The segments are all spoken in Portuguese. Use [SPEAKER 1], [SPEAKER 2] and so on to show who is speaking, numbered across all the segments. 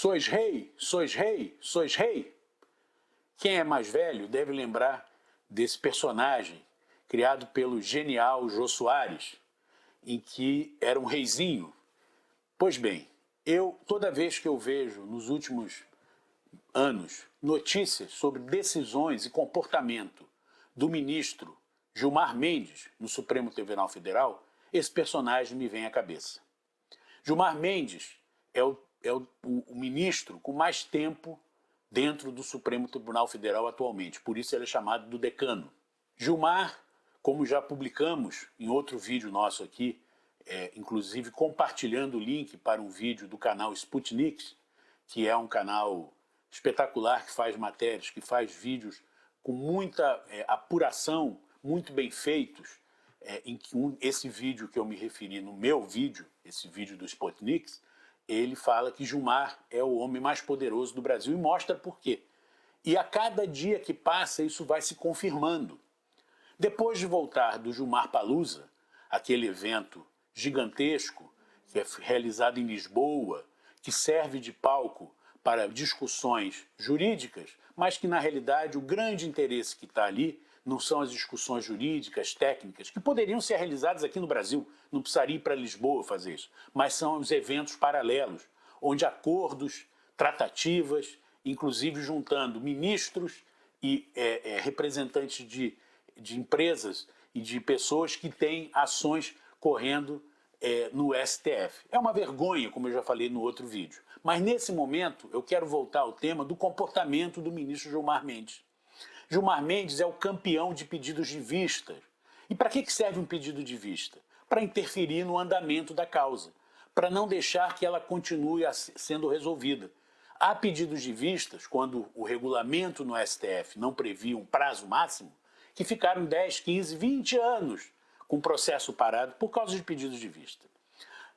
[SPEAKER 1] Sois rei, sois rei, sois rei. Quem é mais velho deve lembrar desse personagem criado pelo genial Jô Soares, em que era um reizinho. Pois bem, toda vez que eu vejo nos últimos anos notícias sobre decisões e comportamento do ministro Gilmar Mendes no Supremo Tribunal Federal, esse personagem me vem à cabeça. Gilmar Mendes é o ministro com mais tempo dentro do Supremo Tribunal Federal atualmente, por isso ele é chamado do decano. Gilmar, como já publicamos em outro vídeo nosso aqui, inclusive compartilhando o link para um vídeo do canal Sputnik, que é um canal espetacular que faz matérias, que faz vídeos com muita apuração, muito bem feitos, em que esse vídeo que eu me referi no meu vídeo, esse vídeo do Sputnik, ele fala que Gilmar é o homem mais poderoso do Brasil e mostra por quê. E a cada dia que passa isso vai se confirmando. Depois de voltar do Gilmar Palusa, aquele evento gigantesco que é realizado em Lisboa, que serve de palco para discussões jurídicas, mas que na realidade o grande interesse que está ali não são as discussões jurídicas, técnicas, que poderiam ser realizadas aqui no Brasil, não precisaria ir para Lisboa fazer isso, mas são os eventos paralelos, onde acordos, tratativas, inclusive juntando ministros e representantes de empresas e de pessoas que têm ações correndo no STF. É uma vergonha, como eu já falei no outro vídeo. Mas nesse momento eu quero voltar ao tema do comportamento do ministro Gilmar Mendes. Gilmar Mendes é o campeão de pedidos de vista. E para que serve um pedido de vista? Para interferir no andamento da causa, para não deixar que ela continue sendo resolvida. Há pedidos de vistas, quando o regulamento no STF não previa um prazo máximo, que ficaram 10, 15, 20 anos com o processo parado por causa de pedidos de vista.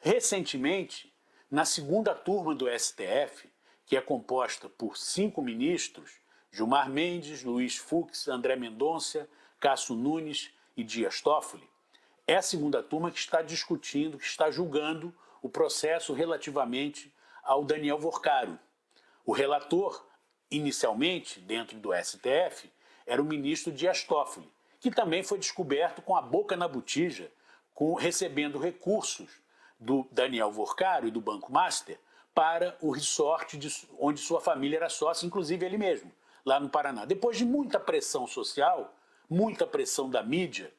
[SPEAKER 1] Recentemente, na segunda turma do STF, que é composta por 5 ministros, Gilmar Mendes, Luiz Fux, André Mendonça, Cássio Nunes e Dias Toffoli, é a segunda turma que está discutindo, que está julgando o processo relativamente ao Daniel Worcaro. O relator, inicialmente, dentro do STF, era o ministro Dias Toffoli, que também foi descoberto com a boca na botija, recebendo recursos do Daniel Worcaro e do Banco Master para o resort onde sua família era sócia, inclusive ele mesmo, lá no Paraná. Depois de muita pressão social, muita pressão da mídia,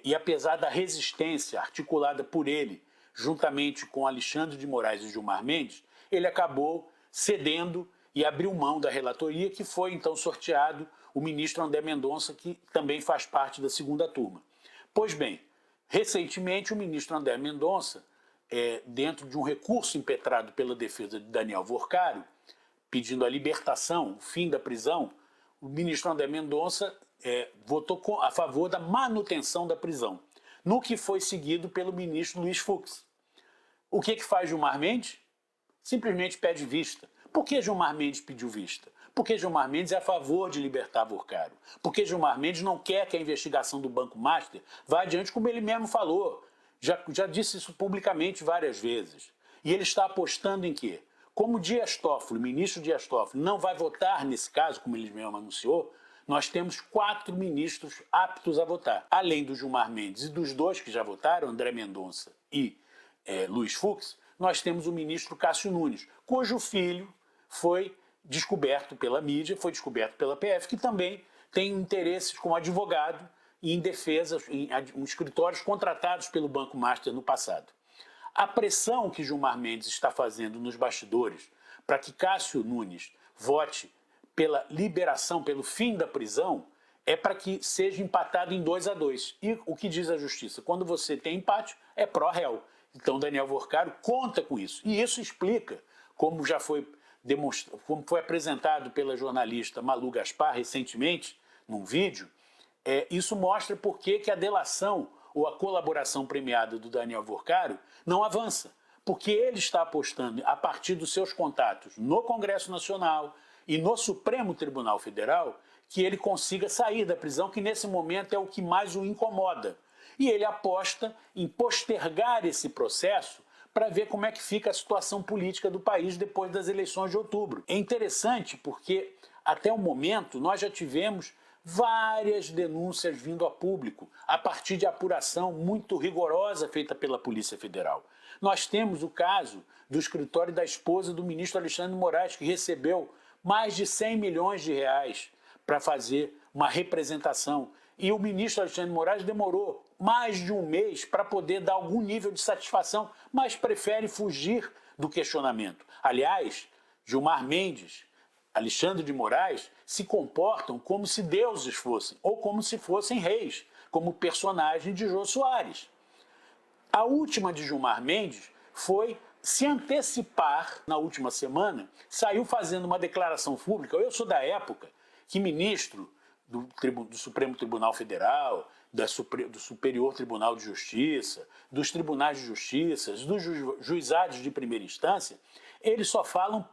[SPEAKER 1] e apesar da resistência articulada por ele, juntamente com Alexandre de Moraes e Gilmar Mendes, ele acabou cedendo e abriu mão da relatoria, que foi então sorteado o ministro André Mendonça, que também faz parte da segunda turma. Pois bem, recentemente o ministro André Mendonça, dentro de um recurso impetrado pela defesa de Daniel Worcaro, pedindo a libertação, o fim da prisão, o ministro André Mendonça votou a favor da manutenção da prisão, no que foi seguido pelo ministro Luiz Fux. O que faz Gilmar Mendes? Simplesmente pede vista. Por que Gilmar Mendes pediu vista? Porque Gilmar Mendes é a favor de libertar Worcaro. Porque Gilmar Mendes não quer que a investigação do Banco Master vá adiante, como ele mesmo falou. Já disse isso publicamente várias vezes. E ele está apostando em quê? Como Dias Toffoli, o ministro Dias Toffoli, não vai votar nesse caso, como ele mesmo anunciou, nós temos 4 ministros aptos a votar. Além do Gilmar Mendes e dos 2 que já votaram, André Mendonça e Luiz Fux, nós temos o ministro Cássio Nunes, cujo filho foi descoberto pela mídia, foi descoberto pela PF, que também tem interesses como advogado em defesa, em escritórios contratados pelo Banco Master no passado. A pressão que Gilmar Mendes está fazendo nos bastidores para que Cássio Nunes vote pela liberação, pelo fim da prisão, é para que seja empatado em 2-2. E o que diz a justiça? Quando você tem empate, é pró-réu. Então Daniel Worcaro conta com isso. E isso explica, como já foi como foi apresentado pela jornalista Malu Gaspar recentemente, num vídeo, isso mostra por que a delação ou a colaboração premiada do Daniel Worcaro não avança. Porque ele está apostando, a partir dos seus contatos no Congresso Nacional e no Supremo Tribunal Federal, que ele consiga sair da prisão, que nesse momento é o que mais o incomoda. E ele aposta em postergar esse processo para ver como é que fica a situação política do país depois das eleições de outubro. É interessante porque, até o momento, nós já tivemos várias denúncias vindo a público, a partir de apuração muito rigorosa feita pela Polícia Federal. Nós temos o caso do escritório da esposa do ministro Alexandre de Moraes, que recebeu mais de 100 milhões de reais para fazer uma representação. E o ministro Alexandre de Moraes demorou mais de um mês para poder dar algum nível de satisfação, mas prefere fugir do questionamento. Aliás, Gilmar Mendes, Alexandre de Moraes se comportam como se deuses fossem, ou como se fossem reis, como personagem de Jô Soares. A última de Gilmar Mendes foi se antecipar na última semana, saiu fazendo uma declaração pública. Eu sou da época que ministro do Supremo Tribunal Federal, do Superior Tribunal de Justiça, dos tribunais de justiça, dos juizados de primeira instância, eles só falam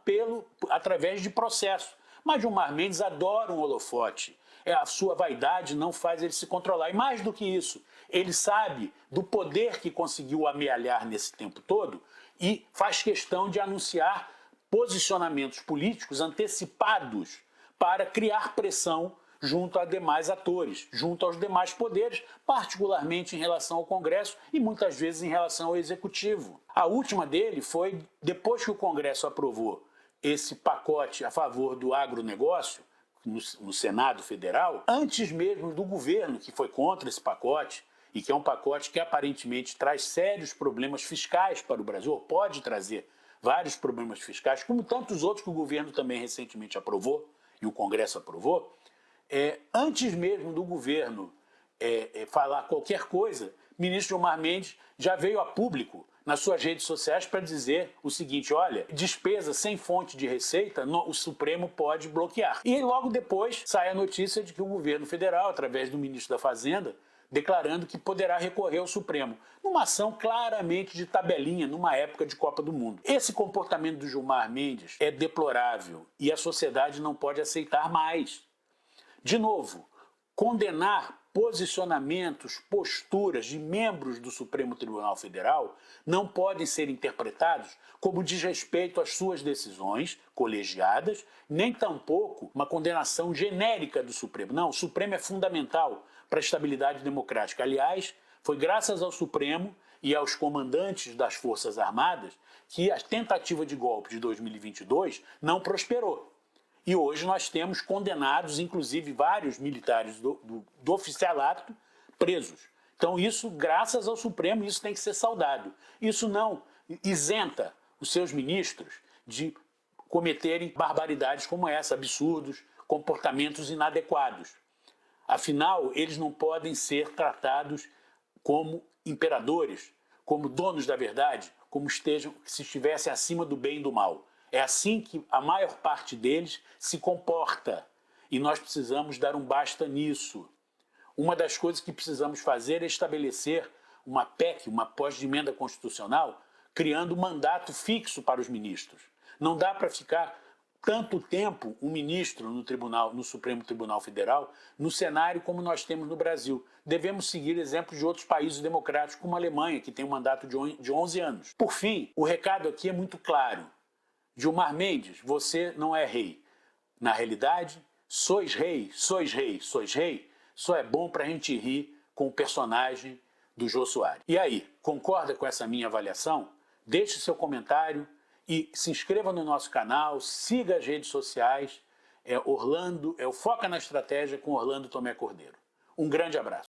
[SPEAKER 1] através de processo. Mas Gilmar Mendes adora um holofote. A sua vaidade não faz ele se controlar. E mais do que isso, ele sabe do poder que conseguiu amealhar nesse tempo todo e faz questão de anunciar posicionamentos políticos antecipados para criar pressão junto a demais atores, junto aos demais poderes, particularmente em relação ao Congresso e muitas vezes em relação ao Executivo. A última dele foi depois que o Congresso aprovou esse pacote a favor do agronegócio, no Senado Federal, antes mesmo do governo que foi contra esse pacote, e que é um pacote que aparentemente traz sérios problemas fiscais para o Brasil, ou pode trazer vários problemas fiscais, como tantos outros que o governo também recentemente aprovou, e o Congresso aprovou, antes mesmo do governo falar qualquer coisa, o ministro Gilmar Mendes já veio a público nas suas redes sociais para dizer o seguinte: olha, despesa sem fonte de receita, o Supremo pode bloquear. E logo depois sai a notícia de que o governo federal, através do ministro da Fazenda, declarando que poderá recorrer ao Supremo, numa ação claramente de tabelinha, numa época de Copa do Mundo. Esse comportamento do Gilmar Mendes é deplorável e a sociedade não pode aceitar mais. De novo, condenar posicionamentos, posturas de membros do Supremo Tribunal Federal não podem ser interpretados como desrespeito às suas decisões colegiadas, nem tampouco uma condenação genérica do Supremo. Não, o Supremo é fundamental para a estabilidade democrática. Aliás, foi graças ao Supremo e aos comandantes das Forças Armadas que a tentativa de golpe de 2022 não prosperou. E hoje nós temos condenados, inclusive vários militares do oficialato, presos. Então isso, graças ao Supremo, isso tem que ser saudado. Isso não isenta os seus ministros de cometerem barbaridades como essa, absurdos, comportamentos inadequados. Afinal, eles não podem ser tratados como imperadores, como donos da verdade, como se estivessem acima do bem e do mal. É assim que a maior parte deles se comporta e nós precisamos dar um basta nisso. Uma das coisas que precisamos fazer é estabelecer uma PEC, uma pós-emenda constitucional, criando um mandato fixo para os ministros. Não dá para ficar tanto tempo um ministro no Supremo Tribunal Federal, no cenário como nós temos no Brasil. Devemos seguir exemplos de outros países democráticos, como a Alemanha, que tem um mandato de 11 anos. Por fim, o recado aqui é muito claro. Gilmar Mendes, você não é rei. Na realidade, sois rei, sois rei, sois rei, só é bom para a gente rir com o personagem do Jô Soares. E aí, concorda com essa minha avaliação? Deixe seu comentário e se inscreva no nosso canal, siga as redes sociais. O Foca na Estratégia com Orlando Tomé Cordeiro. Um grande abraço.